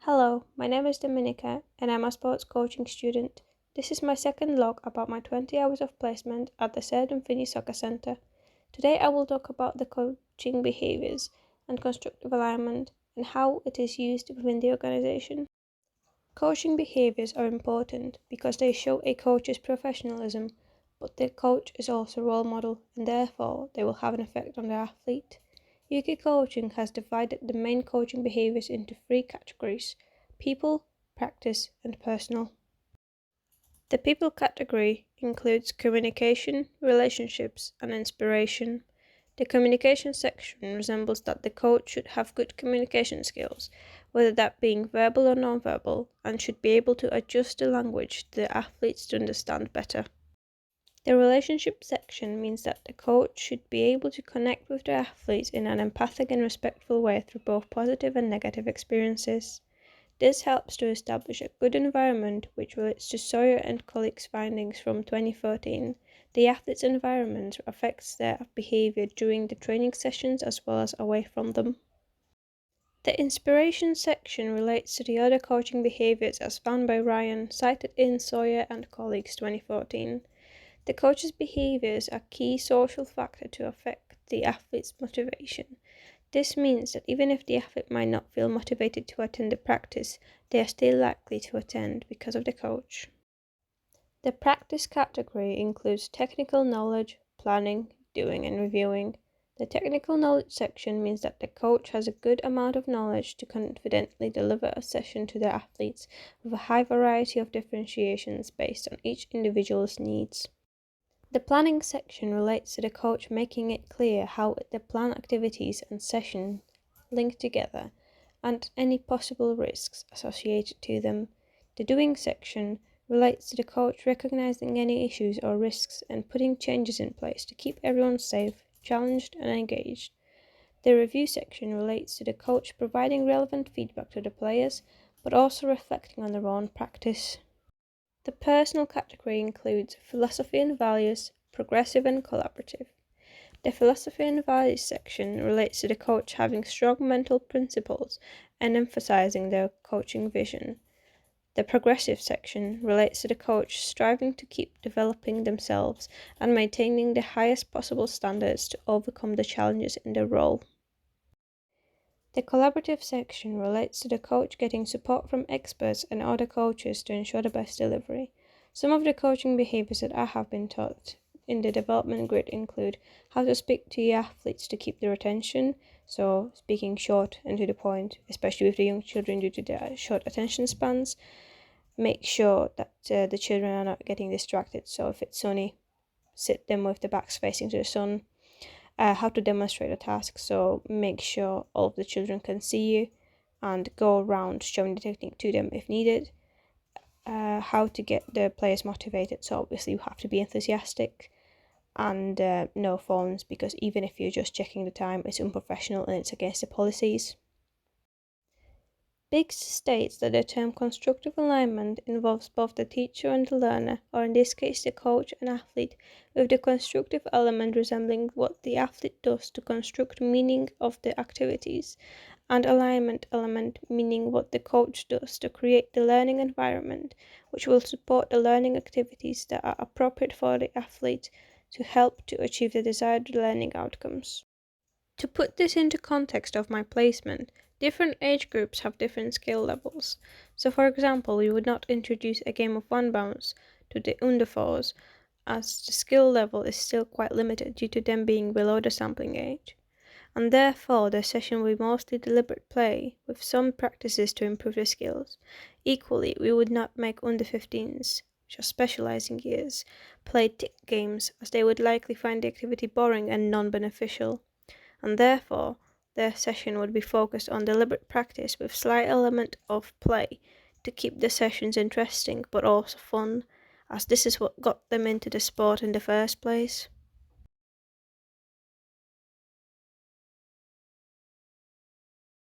Hello, my name is Dominica and I'm a sports coaching student. This is my second log about my 20 hours of placement at the Serdon Finney Soccer Centre. Today I will talk about the coaching behaviours and constructive alignment and how it is used within the organisation. Coaching behaviours are important because they show a coach's professionalism, but the coach is also a role model and therefore they will have an effect on the athlete. UK coaching has divided the main coaching behaviours into three categories: people, practice, and personal. The people category includes communication, relationships, and inspiration. The communication section resembles that the coach should have good communication skills, whether that being verbal or non-verbal, and should be able to adjust the language to the athletes to understand better. The relationship section means that the coach should be able to connect with the athletes in an empathic and respectful way through both positive and negative experiences. This helps to establish a good environment, which relates to Sawyer and colleagues' findings from 2014. The athlete's environment affects their behaviour during the training sessions as well as away from them. The inspiration section relates to the other coaching behaviours as found by Ryan, cited in Sawyer and colleagues 2014. The coach's behaviours are a key social factor to affect the athlete's motivation. This means that even if the athlete might not feel motivated to attend the practice, they are still likely to attend because of the coach. The practice category includes technical knowledge, planning, doing, and reviewing. The technical knowledge section means that the coach has a good amount of knowledge to confidently deliver a session to the athletes with a high variety of differentiations based on each individual's needs. The planning section relates to the coach making it clear how the plan activities and session link together and any possible risks associated to them. The doing section relates to the coach recognizing any issues or risks and putting changes in place to keep everyone safe, challenged, and engaged. The review section relates to the coach providing relevant feedback to the players, but also reflecting on their own practice. The personal category includes philosophy and values, progressive and collaborative. The philosophy and values section relates to the coach having strong mental principles and emphasizing their coaching vision. The progressive section relates to the coach striving to keep developing themselves and maintaining the highest possible standards to overcome the challenges in their role. The collaborative section relates to the coach getting support from experts and other coaches to ensure the best delivery. Some of the coaching behaviours that I have been taught in the development grid include how to speak to your athletes to keep their attention, so speaking short and to the point, especially with the young children due to their short attention spans. Make sure that the children are not getting distracted, so if it's sunny, sit them with the backs facing to the sun. How to demonstrate a task, so make sure all of the children can see you and go around showing the technique to them if needed. How to get the players motivated, so obviously you have to be enthusiastic, and no phones, because even if you're just checking the time, it's unprofessional and it's against the policies. Biggs states that the term constructive alignment involves both the teacher and the learner, or in this case the coach and athlete, with the constructive element resembling what the athlete does to construct meaning of the activities, and alignment element meaning what the coach does to create the learning environment, which will support the learning activities that are appropriate for the athlete to help to achieve the desired learning outcomes. To put this into context of my placement, different age groups have different skill levels. So for example, we would not introduce a game of one bounce to the under 4s, as the skill level is still quite limited due to them being below the sampling age. And therefore the session will be mostly deliberate play, with some practices to improve the skills. Equally, we would not make under 15s, which are specializing years, play tick games, as they would likely find the activity boring and non-beneficial. And therefore, their session would be focused on deliberate practice with slight element of play to keep the sessions interesting but also fun, as this is what got them into the sport in the first place.